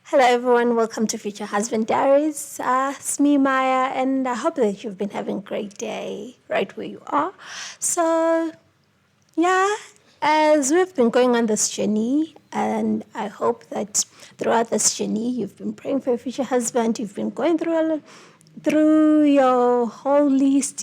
Hello, everyone. Welcome to Future Husband Diaries. It's me, Maya, and I hope that you've been having a great day right where you are. So, yeah, as we've been going on this journey, and I hope that throughout this journey, you've been praying for your future husband, you've been going through your whole list,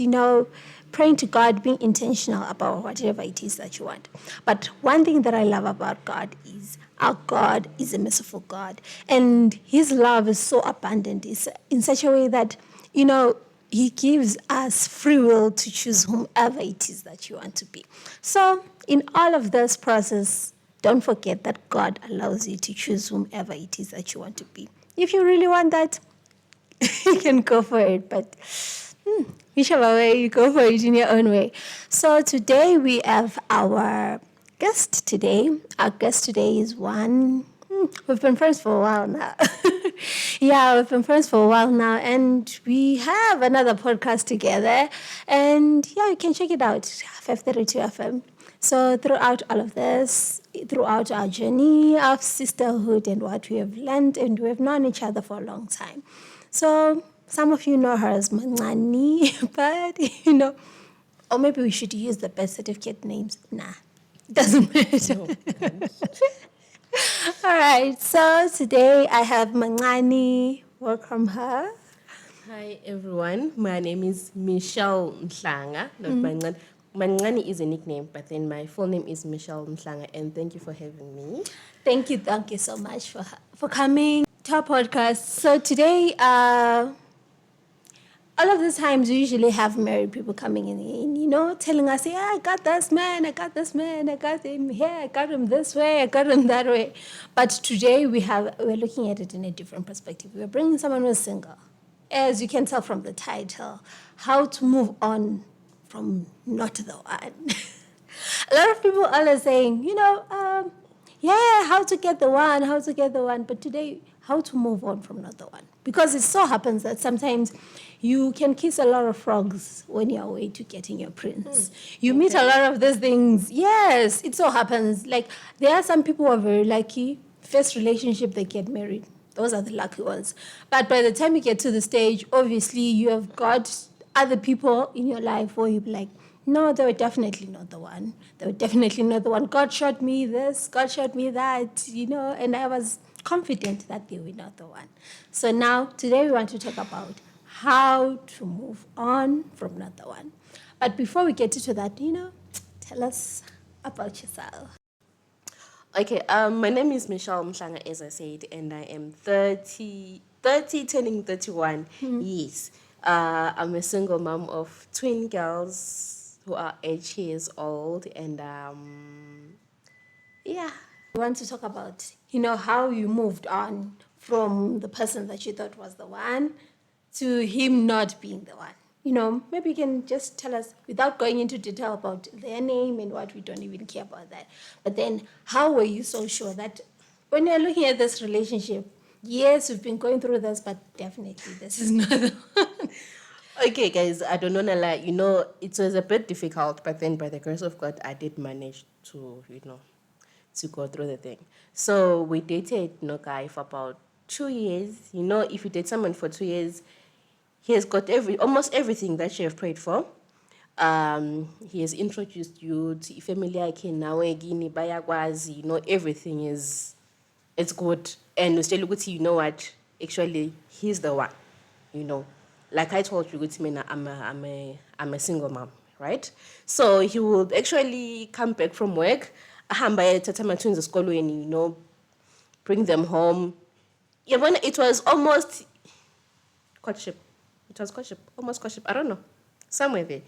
praying to God, being intentional about whatever it is that you want. But one thing that I love about God is our God is a merciful God. And his love is so abundant. It's in such a way that, he gives us free will to choose whomever it is that you want to be. So in all of this process, don't forget that God allows you to choose whomever it is that you want to be. If you really want that, you can go for it, but whichever way you go for it in your own way. So today we have our guest today. Our guest today is one. We've been friends for a while now. Yeah, we've been friends for a while now, and we have another podcast together. And yeah, you can check it out, 532 FM. So throughout all of this, throughout our journey of sisterhood and what we have learned, and we have known each other for a long time. So some of you know her as Mangani, but or maybe we should use the birth certificate names. Nah, it doesn't matter. No. All right, so today I have Mangani. Welcome her. Hi everyone, my name is Michelle Mhlanga, not Mangani. Mangani is a nickname, but then my full name is Michelle Mhlanga, and thank you for having me. Thank you so much for coming to our podcast. So today, all of the times we usually have married people coming in, telling us, yeah, I got this man, I got him here, I got him this way, I got him that way. But today we're looking at it in a different perspective. We're bringing someone who's single. As you can tell from the title, how to move on from not the one. A lot of people are saying, yeah, how to get the one. But today, how to move on from not the one. Because it so happens that sometimes you can kiss a lot of frogs when you're away to getting your prince. You meet a lot of these things. Yes, it so happens. Like, there are some people who are very lucky. First relationship, they get married. Those are the lucky ones. But by the time you get to the stage, obviously, you have got other people in your life where you're like, no, they were definitely not the one. They were definitely not the one. God showed me this, God showed me that, and I was confident that they were not the one. So now, today we want to talk about how to move on from not the one. But before we get into that, tell us about yourself. Okay, my name is Michelle Mhlanga, as I said, and I am 30 turning 31. Yes. I'm a single mom of twin girls who are 8 years old, and yeah. We want to talk about, how you moved on from the person that you thought was the one to him not being the one. Maybe you can just tell us without going into detail about their name and what, we don't even care about that. But then how were you so sure that when you're looking at this relationship, yes, we've been going through this, but definitely this is not the one. Okay, guys, I don't want to lie. It was a bit difficult, but then by the grace of God, I did manage to go through the thing. So we dated no guy for about 2 years. If you date someone for 2 years, he has got almost everything that you have prayed for. He has introduced you to family yakhe nawe kini bayakwazi, everything is it's good. And still ukuthi, you know what, actually he's the one, like I told you, I'm a single mom, right? So he would actually come back from work, ahamba ayothatha amathunzi esikolweni, bring them home. Yeah, when it was almost courtship. It was courtship, almost courtship. I don't know, somewhere there.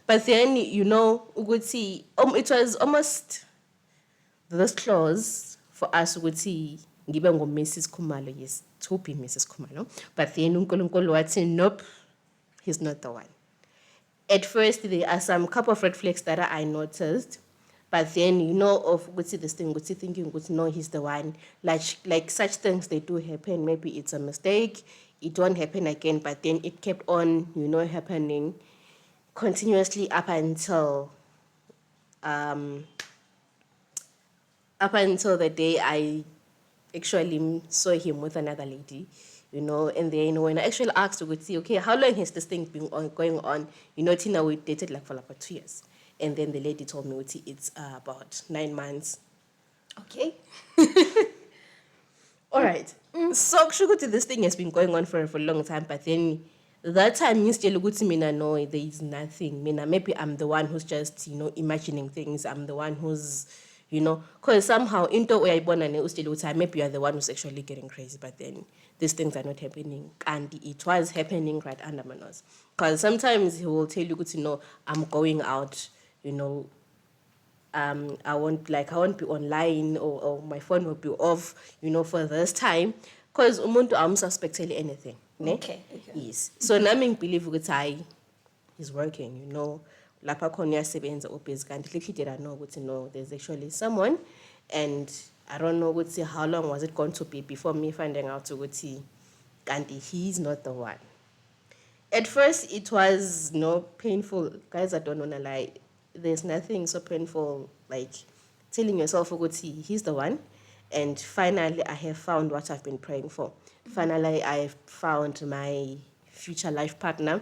But then, ukuthi, it was almost this clause for us ukuthi ngibe ngo-Mrs. Khumalo, yes, to be Mrs. Khumalo. But then uNkulunkulu wathi, nope, he's not the one. At first, there are some couple of red flags that I noticed. But then, of ukuthi this thing, ukuthi thinking, ukuthi no, he's the one. Like such things, they do happen. Maybe it's a mistake. It won't happen again. But then it kept on, happening continuously up until the day I actually saw him with another lady, and then when I actually asked to see, okay, how long has this thing been going on? Tina, we dated like for about 2 years. And then the lady told me it's about 9 months. Okay. All right. So Shukuti, this thing has been going on for a long time, but then that time you still look mina no, there is nothing. Mina, maybe I'm the one who's just, imagining things. I'm the one who's, because somehow into where I born and still time, maybe you're the one who's actually getting crazy, but then these things are not happening. And it was happening right under my nose. Because sometimes he will tell you, I'm going out, I won't be online, or my phone will be off, for this time, because umuntu amsuspecteli anything, ne? Okay. Yes. So nami believe ukuthi he's working, lapha khona uyasebenza ubusy kanti little did I know ukuthi no, there's actually someone, and I don't know ukuthi how long was it going to be before me finding out ukuthi kanti he's not the one. At first, it was painful. Guys, I don't want to lie. There's nothing so painful like telling yourself, Ogoti, he's the one. And finally, I have found what I've been praying for. Finally, I've found my future life partner.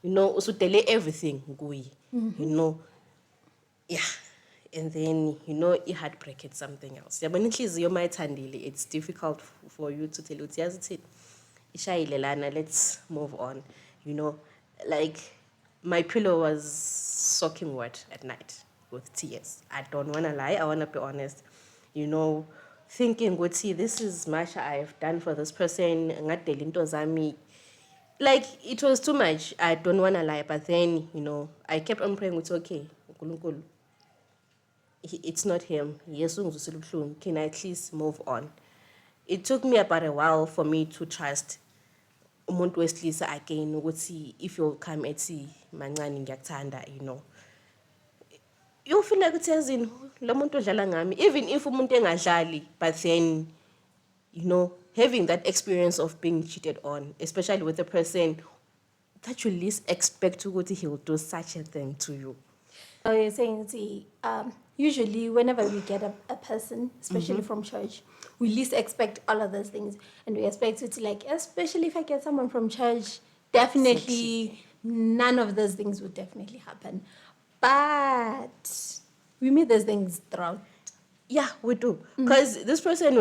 Also delay everything, Gui. Yeah. And then, it heartbreak is something else. It's difficult for you to tell it. Let's move on. Like my pillow was soaking wet at night with tears. I don't want to lie. I want to be honest. Thinking, this is much I've done for this person. Like, it was too much. I don't want to lie. But then, I kept on praying, it's okay. It's not him. Can I at least move on? It took me about a while for me to trust umuntu wesilisa again ukuthi if you'll come ethi mancane ngiyakuthanda, you feel like ukuthi yazini lo muntu odlala ngami, even if umuntu engadlali, but then having that experience of being cheated on, especially with a person that you least expect ukuthi he will do such a thing to you. So you're saying, see, usually whenever we get a person, especially from church, we least expect all of those things. And we expect it to, like, especially if I get someone from church, definitely none of those things would definitely happen. But we meet those things throughout. Yeah, we do. Because this person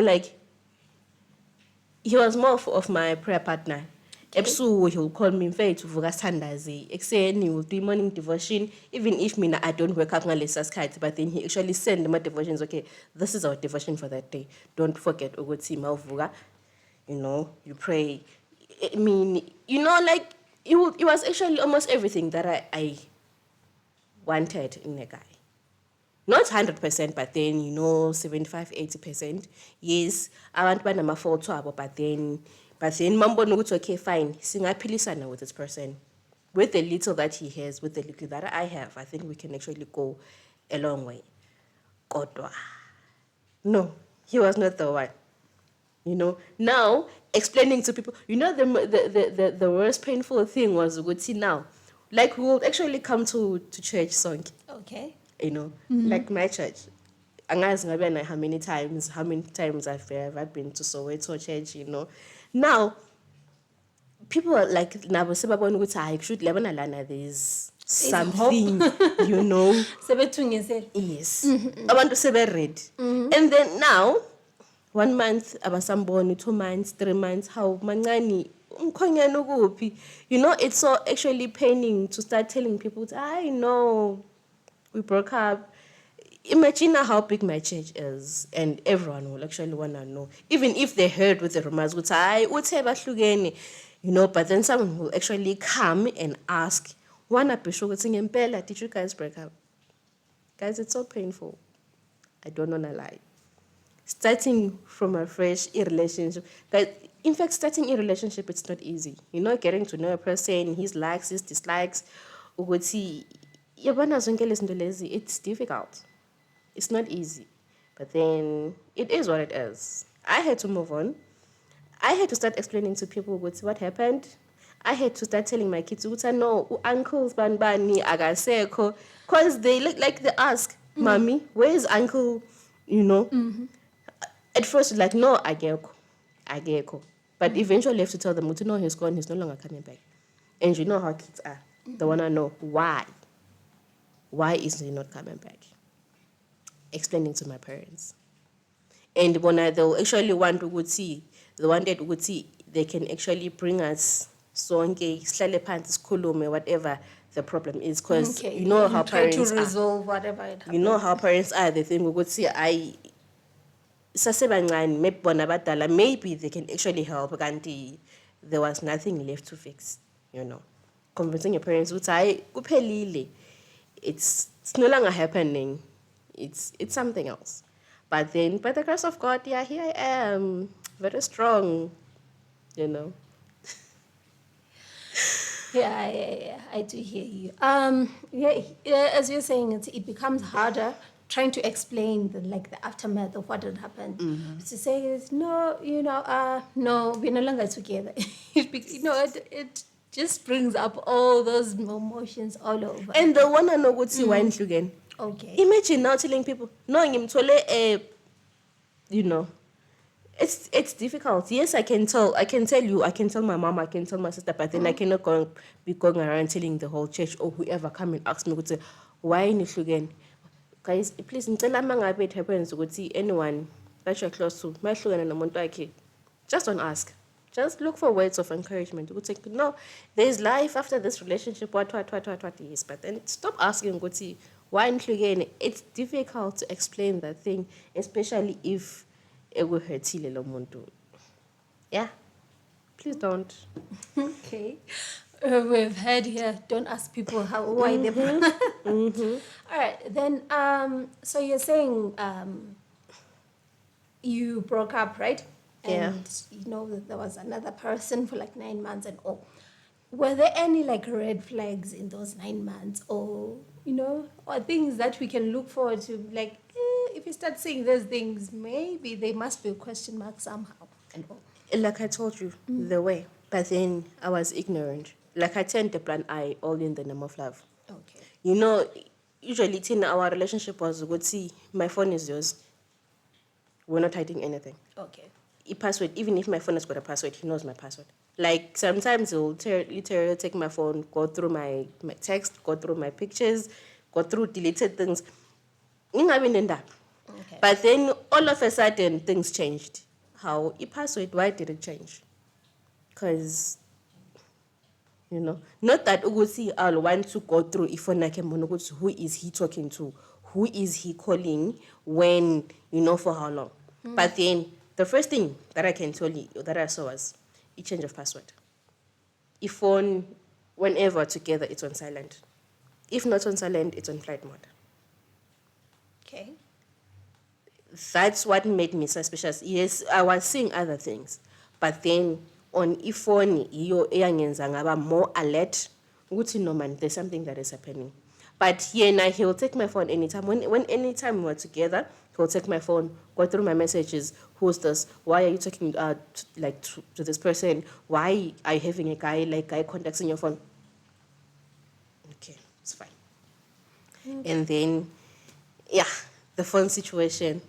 he was more of my prayer partner. Ebusuku, he'll call me mfethu vuka sithandaze. Ekuseni, he will do morning devotion. Even if I don't wake up ngalesa sikhathi, but then he actually send my devotions. Okay, this is our devotion for that day. Don't forget ukuthi mawuvuka, you pray. I mean, like it was actually almost everything that I wanted in a guy. Not 100%, but then 75-80%. Yes, I want to my photo, but then mambo nokuthi okay, fine, singaphilisana with this person. With the little that he has, with the little that I have, I think we can actually go a long way. Kodwa. No, he was not the one. Now explaining to people, the worst painful thing was see now. Like we will actually come to church song. Okay. Like my church. Angazi ngabe how many times I've been to Soweto church, Now, people are like, I should there's something, Yes. I want to say read. And then now, 1 month, abasamboni, 2 months, 3 months, how mangani, it's so actually paining to start telling people, I know we broke up. Imagine how big my church is, and everyone will actually want to know. Even if they heard with the rumors, but then someone will actually come and ask, did you guys break up? Guys, it's so painful. I don't want to lie. Starting from a fresh relationship. In fact, starting a relationship, it's not easy. Getting to know a person, his likes, his dislikes. It's difficult. It's not easy. But then it is what it is. I had to move on. I had to start explaining to people what happened. I had to start telling my kids, no, uncles, banbani, agaseko. Because they look like they ask, Mommy, where is uncle? At first, like, no, I get. But eventually, you have to tell them, no, he's gone, he's no longer coming back. And you know how kids are. They want to know why. Why is he not coming back? Explaining to my parents. And when they'll actually want to see, the one that would see, they can actually bring us sonke, sihlale phansi sikhulume, whatever the problem is. Because Okay, you know how and try to parents are. resolve whatever it You know happens. how parents are. They think, I sasebancane maybe bona badala, maybe they can actually help kanti there was nothing left to fix, you know. Convincing your parents ukuthi hayi kuphelile, it's no longer happening, it's something else. But then by the grace of God, yeah, here I am, very strong, you know. Yeah, I do hear you. Yeah, as you're saying, it becomes harder trying to explain the aftermath of what had happened. To say is no, no, we're no longer together. It just brings up all those emotions all over. And the one I know would see wine again. Okay. Imagine now telling people, no, ngimthole you know, it's difficult. Yes, I can tell. I can tell you. I can tell my mom. I can tell my sister. But then I cannot be going around telling the whole church or whoever come and ask me, would say, why in again? Guys, please, ngicela mangabe it happens ukuthi anyone that you're close to, mahlukana nomuntu wakhe, just don't ask. Just look for words of encouragement. Ukuthi no, there's life after this relationship. What is? But then stop asking ukuthi why in. It's difficult to explain that thing, especially if ekuhurtile lo muntu. Yeah, please don't. Okay. We've heard here, don't ask people why they. All right, then, so you're saying you broke up, right? Yeah. And that there was another person for like 9 months and all. Were there any like red flags in those 9 months, or or things that we can look forward to? Like, if you start seeing those things, maybe they must be a question mark somehow and all. Like I told you, the way. But then I was ignorant. Like I turned the plan I all in the name of love. Okay. Usually in our relationship was good. See, my phone is yours. We're not hiding anything. Okay. Password, even if my phone has got a password, he knows my password. Like sometimes he'll literally take my phone, go through my text, go through my pictures, go through deleted things. Okay. But then all of a sudden things changed. How password? Why did it change? Because not that Ugusi I'll want to go through if who is he talking to, who is he calling, when, for how long. But then the first thing that I can tell you that I saw was a change of password. If phone, whenever together, it's on silent. If not on silent, it's on flight mode. Okay. That's what made me suspicious. Yes, I was seeing other things, but then on iphone eyangenza ngaba more alert ukuthi no man, there's something that is happening. But now he'll take my phone anytime. When anytime we're together, he'll take my phone, go through my messages. Who's this? Why are you talking to this person? Why are you having a guy contacts in your phone? Okay, it's fine. And then, the phone situation.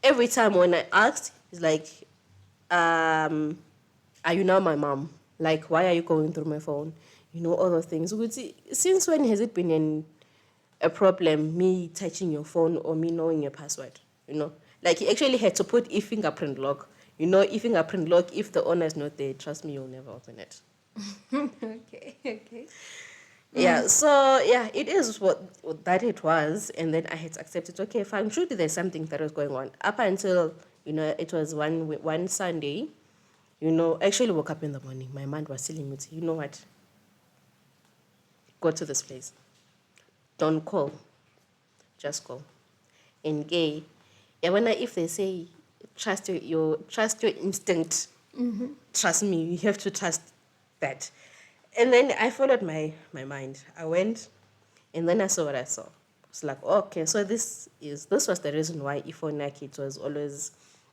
Every time when I asked, he's like, are you now my mom? Like, why are you going through my phone? All those things. Since when has it been a problem, me touching your phone or me knowing your password? Like he actually had to put fingerprint lock. Fingerprint lock, if the owner is not there, trust me, you'll never open it. Okay. Yeah, so it is what that it was, and then I had to accept it. Okay, fine. Truly, there's something that was going on up until it was one Sunday. Actually woke up in the morning. My mind was telling me, you know what? Go to this place. Don't call, just call. And gay, if they say trust your instinct, trust me, you have to trust that. And then I followed my mind. I went, and then I saw what I saw. It's like, okay, so this was the reason why Ifonaki, it was always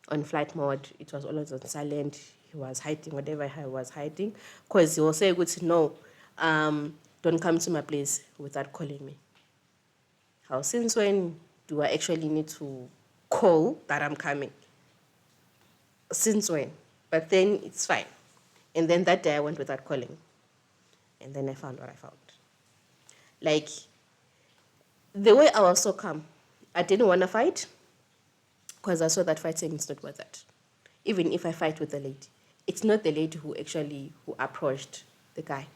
on flight mode. It was always on silent. He was hiding whatever he was hiding, because he will say, "Good to know, don't come to my place without calling me." How since when do I actually need to call that I'm coming? since when? But then it's fine. And then that day I went without calling. And then I found what I found. Like, the way I was so calm, I didn't want to fight because I saw that fighting is not worth it. Even if I fight with the lady, it's not the lady who approached the guy.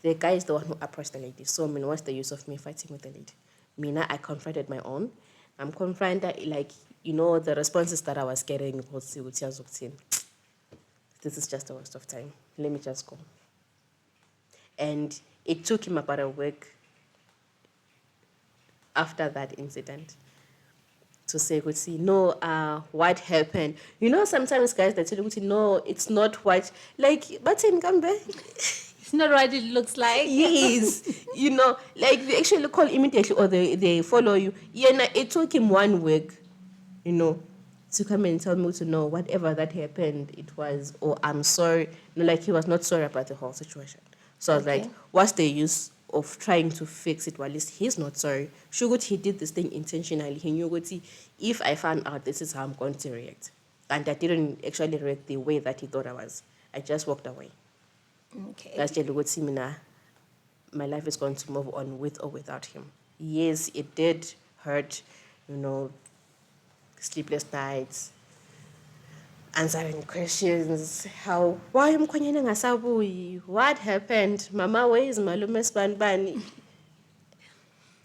The guy is the one who approached the lady. So, I mean, what's the use of me fighting with the lady? Mina, I confronted my own. I'm confronted, like, the responses that I was getting was, this is just a waste of time. Let me just go. And it took him about a week after that incident to say, no, what happened? Sometimes guys that tell you, no, it's not what, like, but in Gambe, It's not what it looks like. yes, like they actually call immediately or they follow you. Yeah, it took him 1 week, to come and tell me to know whatever that happened, it was, or I'm sorry. No, like he was not sorry about the whole situation. So I was like, Okay. what's the use of trying to fix it while he's not sorry? Sure, he did this thing intentionally. He knew what if I found out this is how I'm going to react. And I didn't actually react the way that he thought I was. I just walked away. Okay. That's just what Simina, my life is going to move on with or without him. Yes, it did hurt, sleepless nights, answering questions. Why am Konyana ngasabuyi? What happened? Mama, where is Malume Spanbani?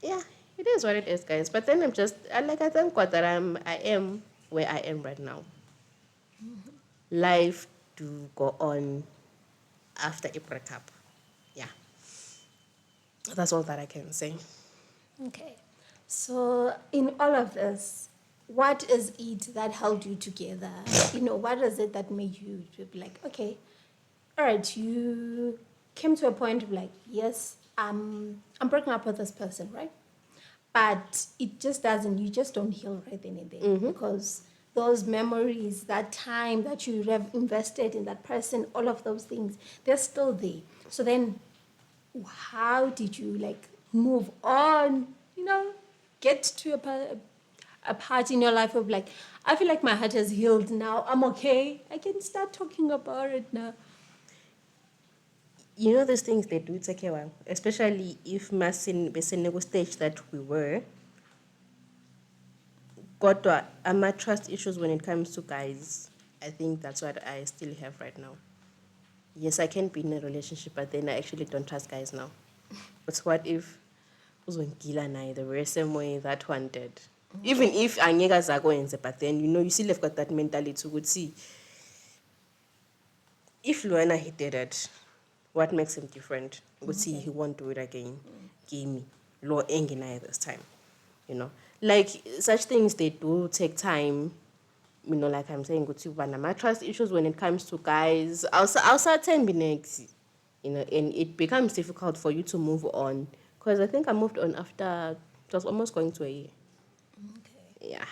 Yeah, it is what it is, guys. But then I thank God that I am where I am right now. Life to go on after a breakup. Yeah. That's all that I can say. Okay. So, in all of this, what is it that held you together? What is it that made you to be like, okay, all right, you came to a point of like, yes, I'm breaking up with this person, right? But it just doesn't, you just don't heal right then and there because those memories, that time that you have invested in that person, all of those things, they're still there. So then how did you like move on, get to a part in your life of like, I feel like my heart has healed now, I'm okay, I can start talking about it now. These things, they do take a while, especially if Masin stage that we were. Got my trust issues when it comes to guys. I think that's what I still have right now. Yes, I can be in a relationship, but then I actually don't trust guys now. But what if uzongila naye the very same way that one did? Even if angeka zakwenze, but then you still have got that mentality to see if Luana he did it, what makes him different? See he won't do it again. Give me law engine this time. Like such things, they do take time. Like I'm saying, my trust issues when it comes to guys. I'll start time be next. And it becomes difficult for you to move on. Because I think I moved on after it was almost going to a year. Okay. Yeah.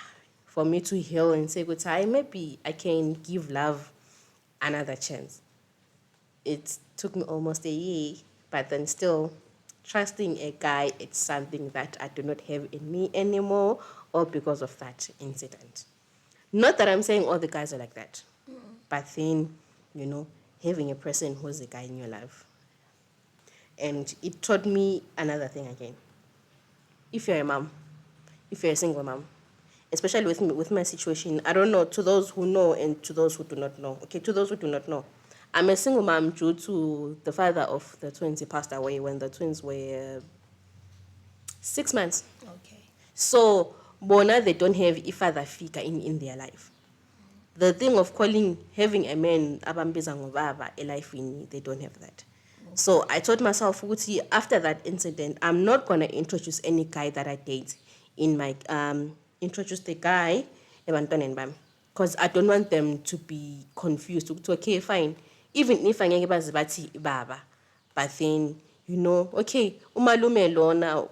For me to heal and say goodbye, maybe I can give love another chance. It took me almost a year, but then still trusting a guy, it's something that I do not have in me anymore, or because of that incident. Not that I'm saying all the guys are like that, but then, having a person who's a guy in your life. And it taught me another thing again. If you're a mom, if you're a single mom, especially with me, with my situation, I don't know, to those who know and to those who do not know. Okay, to those who do not know, I'm a single mom due to the father of the twins. He passed away when the twins were 6 months. Okay. So, Bona, they don't have a father figure in their life. The thing of having a man, abambiza ngobaba, a life in, they don't have that. So I told myself, after that incident, I'm not going to introduce any guy that I date in my, introduce the guy, because I don't want them to be confused. Okay, fine. Even if I'm baba, but then, okay, umalume lona,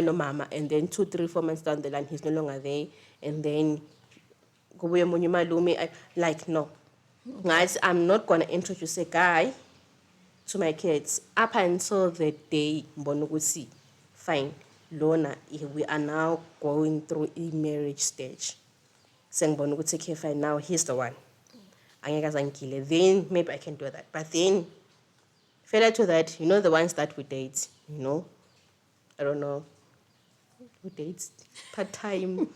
no mama, and then 2, 3, 4 months down the line, he's no longer there, and then like, no. Guys, I'm not going to introduce a guy to my kids up until the day Mbonugusi. Fine. Lona, we are now going through a marriage stage. Saying Mbonugusi, okay, fine, now he's the one. then maybe I can do that. But then, further to that, the ones that we date, I don't know, who dates part-time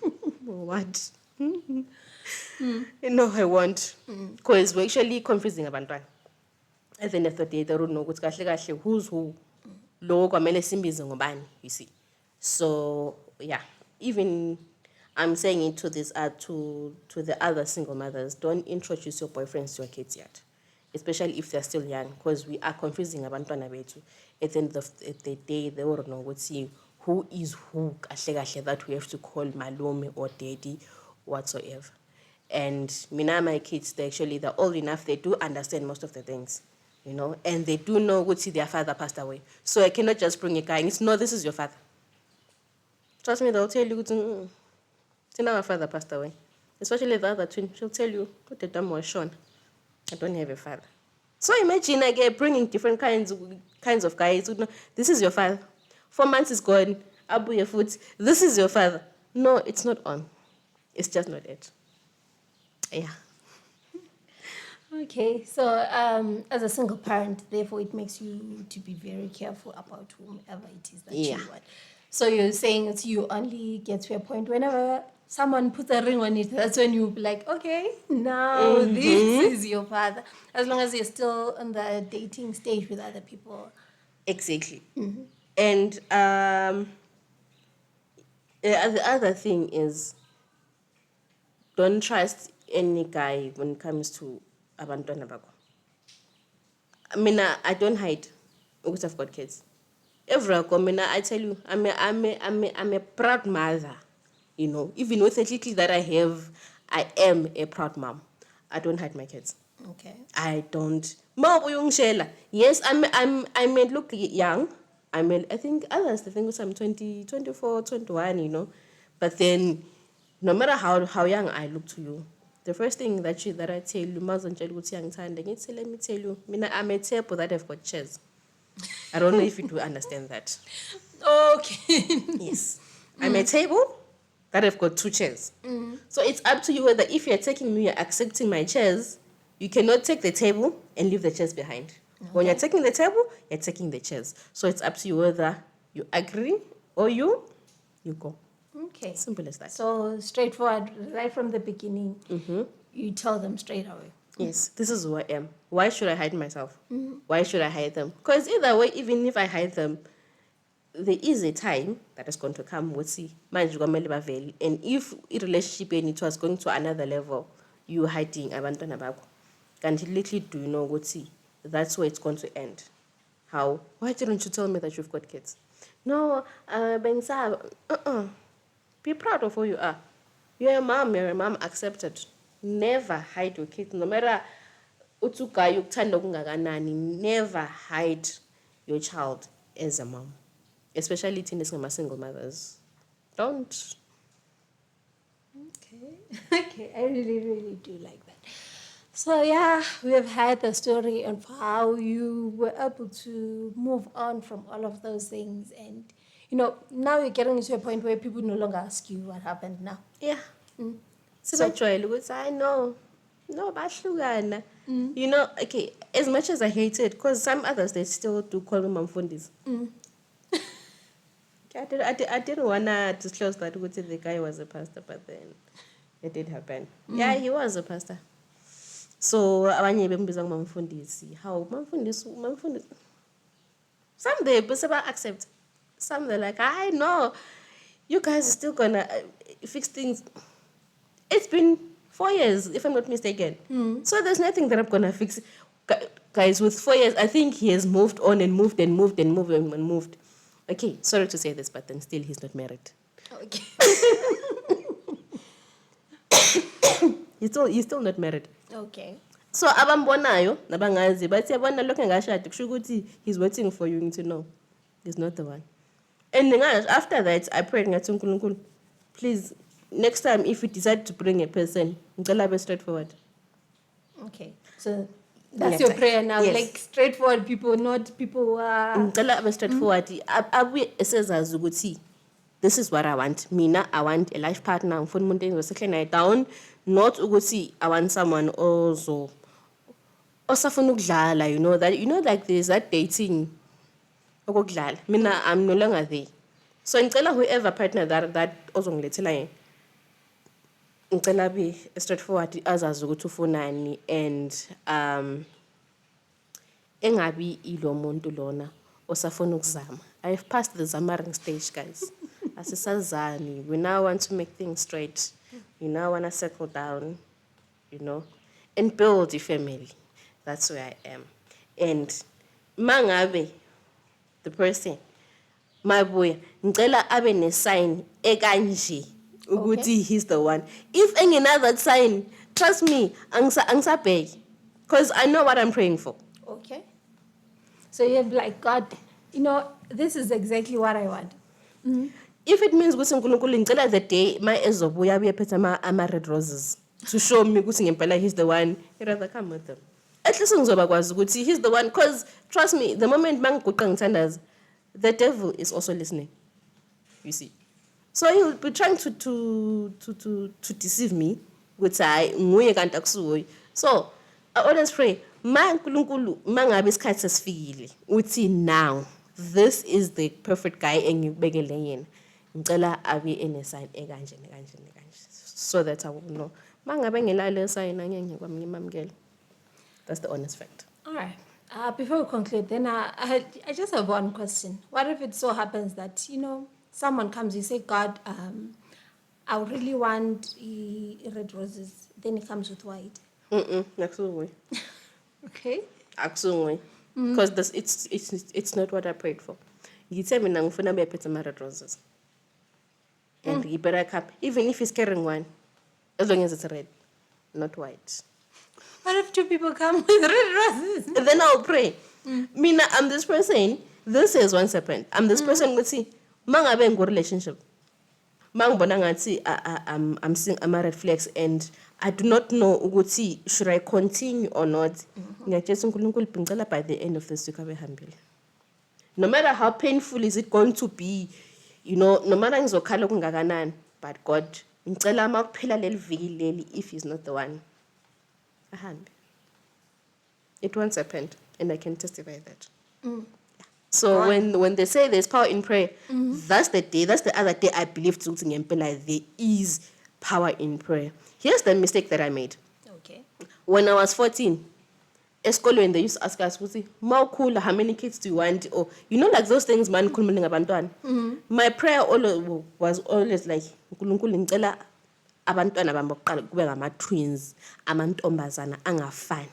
or what. I won't. Because we're actually confusing abantwana. At the end of the day, they don't know who's who. Lo kwamele simbize ngobani, you see. So yeah, even I'm saying it to this to the other single mothers, don't introduce your boyfriends to your kids yet, especially if they're still young, because we are confusing abantwana bethu. At the end of the day, they will know who is who that we have to call malume or daddy, whatsoever. And my kids, they're old enough, they do understand most of the things, and they do know their father passed away. So I cannot just bring a guy and it's, no, this is your father. Trust me, they'll tell you, our father passed away. Especially the other twin, she'll tell you, what the dumb was Sean. I don't have a father. So imagine again bringing different kinds of guys. This is your father. 4 months is gone. Abu your foot. This is your father. No, it's not on. It's just not it. Yeah. Okay, so as a single parent, therefore, it makes you to be very careful about whomever it is that you want. So you're saying it's you only get to a point whenever someone puts a ring on it, that's when you'll be like, okay, now this is your father. As long as you're still in the dating stage with other people. Exactly. And the other thing is, don't trust any guy when it comes to abantwana bakho. I don't hide because I've got kids. I tell you, I'm a proud mother. Even with the little that I have, I am a proud mom. I don't hide my kids. Okay. I don't. Yes, I may look young. I think others, they think I'm 20, 24, 21, But then, no matter how young I look to you, the first thing that I tell you, let me tell you, I'm a table that I've got chairs. I don't know if you do understand that. Okay. Yes. I'm a table that I've got 2 chairs. So it's up to you whether if you're taking me, you're accepting my chairs. You cannot take the table and leave the chairs behind. Okay. When you're taking the table, you're taking the chairs. So it's up to you whether you agree or you go. Okay. Simple as that. So straightforward, right from the beginning, you tell them straight away. Yes, this is who I am. Why should I hide myself? Why should I hide them? Because either way, even if I hide them, there is a time that is going to come. We'll see. And if a relationship and it was going to another level, you hiding abantwana bakho. And little do you know what see. That's where it's going to end. How? Why didn't you tell me that you've got kids? No, be proud of who you are. You're a mom accepted. Never hide your kids. No matter never hide your child as a mom. Especially single mothers. Don't. Okay. Okay, I really, really do like that. So yeah, we have had the story of how you were able to move on from all of those things, and now you're getting to a point where people no longer ask you what happened now. Yeah. So I know. No, bahlukana. Okay, as much as I hate it, because some others, they still do call me Mamfundis. I didn't want to disclose that the guy was a pastor, but then it did happen. Yeah, he was a pastor. So, abanye bembiza ngumfundisi. How Mamfundisi? Some they accept. Some they're like, I know, you guys are still gonna fix things. It's been 4 years, if I'm not mistaken. So there's nothing that I'm gonna fix. Guys, with 4 years, I think he has moved on and moved and moved and moved and moved. Okay, sorry to say this, but then still he's not married. Okay. He's still not married. Okay. So abambonayo nabangazi bathi yabona lokho engashadi kusho ukuthi he's waiting for you to know he's not the one. And after that I prayed ngathi uNkulunkulu, please next time if you decide to bring a person, ngicela be straightforward. Okay. So that's your prayer now, yes. Like straightforward people, not people who are ngicela be straightforward. Abuye esezazi ukuthi this is what I want. Mina, I want a life partner. Ngifuna umuntu engizosettle naye down. Not ukuthi I want someone also osafuna ukudlala, like there's that dating okudlala. Mina I'm no longer there. So ngicela whoever partner that ozongilethela yena, ngicela be straightforward, azazi ukuthi ufunani, and engabi ilo muntu lona osafuna ukuzama. I've passed the zamaring stage, guys. Asisazani. We now want to make things straight. We now want to settle down, and build a family. That's where I am. And mangabe, the person, my boy, ngicela abe ne sign ekanje ukuthi he's the one. If any another sign, trust me, angisabheki, because I know what I'm praying for. Okay. So you're like, God, this is exactly what I want. Mm-hmm. If it means ukuthi uNkulunkulu ngicela the day my ezobuya uyaphetha ama red roses to show me ukuthi ngempela he's the one, I'd rather come with them. At least ngizobakwazi ukuthi he's the one, because trust me, the moment mangiguqa ngithandaza, the devil is also listening. You see. So he'll be trying to deceive me ukuthi hayi nguye kanti akusuye. So I always pray, uNkulunkulu mangabe isikhathi sesifikile uthi now this is the perfect guy engibekele yena, ngicela abe ene sign ekanje nekanje nekanje, so that I will know mangabe ngelale sign angeke kwami ngimamkele. That's the honest fact. All right. Before we conclude, then I just have one question. What if it so happens that, someone comes, you say, God, I really want red roses. Then he comes with white. Absolutely. Okay. Absolutely. Because it's not what I prayed for. You tell me I'm gonna be red roses. And you better cap, even if he's carrying one, as long as it's red, not white. What if two people come with red roses? And then I'll pray. Mina, I'm this person. This is once happened. I'm this person with see. Mangabe in good relationship. Mang bonangati. I'm seeing a red flags, and I do not know ukuthi should I continue or not. Ngiyajesa uNkulunkulu ngicela by the end of this week abe hambile. No matter how painful is it going to be, no matter ngizokhala kungakanani, but God, ngicela makuphela leli viki leli if he's not the one. It once happened, and I can testify that. Yeah. So when they say there's power in prayer, that's the other day I believe there is power in prayer. Here's the mistake that I made. Okay. When I was 14, when they used to ask us, how many kids do you want? Or like those things, man, my prayer was always like, abantwana bamboqala kube ngama-twins, amantombazana angafani.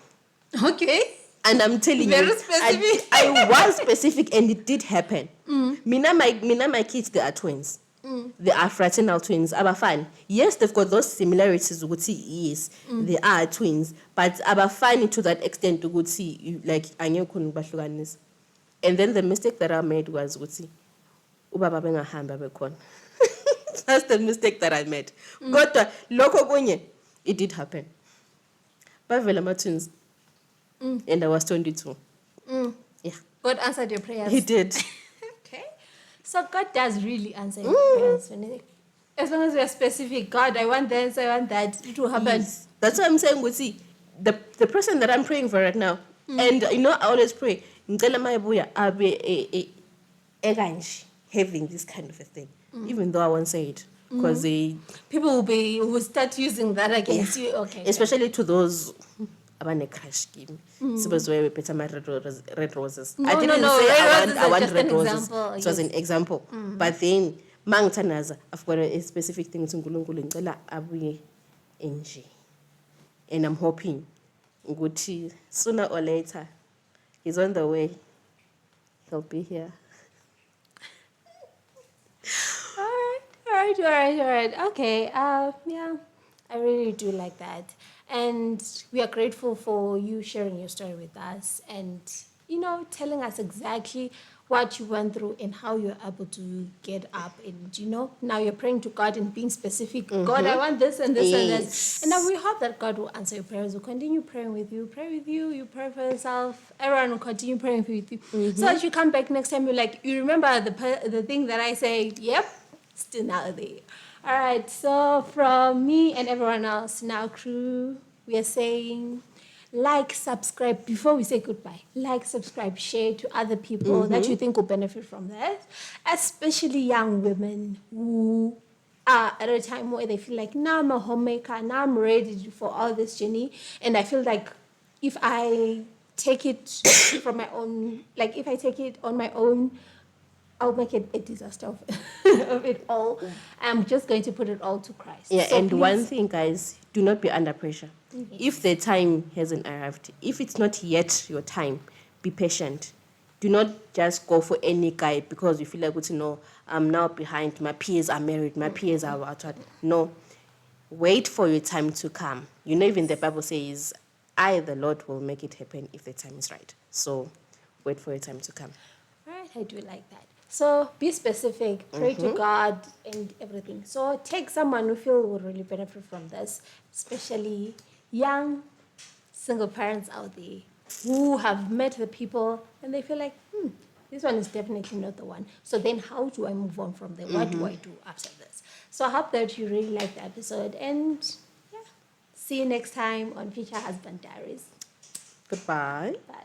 Okay. And I'm telling Very you, specific. I was specific, and it did happen. Mina my kids, they are twins. They are fraternal twins. Abafani. Yes, they've got those similarities. Yes, they are twins, but abafani to that extent. Like and then the mistake that I made was ubaba bengahamba bekhona. That's the mistake that I made. Kodwa lokho kunye, it did happen. Bavela my twins. And I was 22. Yeah. God answered your prayers. He did. Okay. So God does really answer your prayers. As long as we are specific, God, I want this, I want that, it will happen. Yes. That's what I'm saying. See, the person that I'm praying for right now, and I always pray, ngicela mayibuya abe having this kind of a thing, even though I won't say it, because people will start using that against you. Okay. Especially to those abane crash scheme. Suppose where we put some red roses. No, I didn't say I want red roses. Example, it was an example. But then mangitanaza, I've got a specific thing to uNkulunkulu ngicela abuye enje. And I'm hoping ukuthi sooner or later he's on the way. He'll be here. All right. Okay. Yeah, I really do like that. And we are grateful for you sharing your story with us and, telling us exactly what you went through and how you're able to get up. And, now you're praying to God and being specific. God, I want this and this and this. And now we hope that God will answer your prayers. We'll continue praying with you. Pray with you. You pray for yourself. Everyone will continue praying with you. So that you come back next time, you're like, you remember the thing that I said? Yep, still now there. All right, so from me and everyone else, now crew, we are saying like, subscribe before we say goodbye. Like, subscribe, share to other people that you think will benefit from that, especially young women who are at a time where they feel like, now I'm a homemaker, now I'm ready for all this journey, and I feel like if I take it from my own, like if I take it on my own, I'll make it a disaster of, of it all. I'm just going to put it all to Christ. Yeah, So and one please, thing, guys, do not be under pressure. If the time hasn't arrived, if it's not yet your time, be patient. Do not just go for any guy because you feel like, I'm now behind. My peers are married. My peers are out. No, wait for your time to come. Even the Bible says, I, the Lord, will make it happen if the time is right. So wait for your time to come. right, I do like that. So be specific, pray to God and everything. So take someone who feel will really benefit from this, especially young single parents out there who have met the people and they feel like, this one is definitely not the one. So then how do I move on from there? What do I do after this? So I hope that you really liked the episode and yeah, see you next time on Future Husband Diaries. Goodbye. Bye.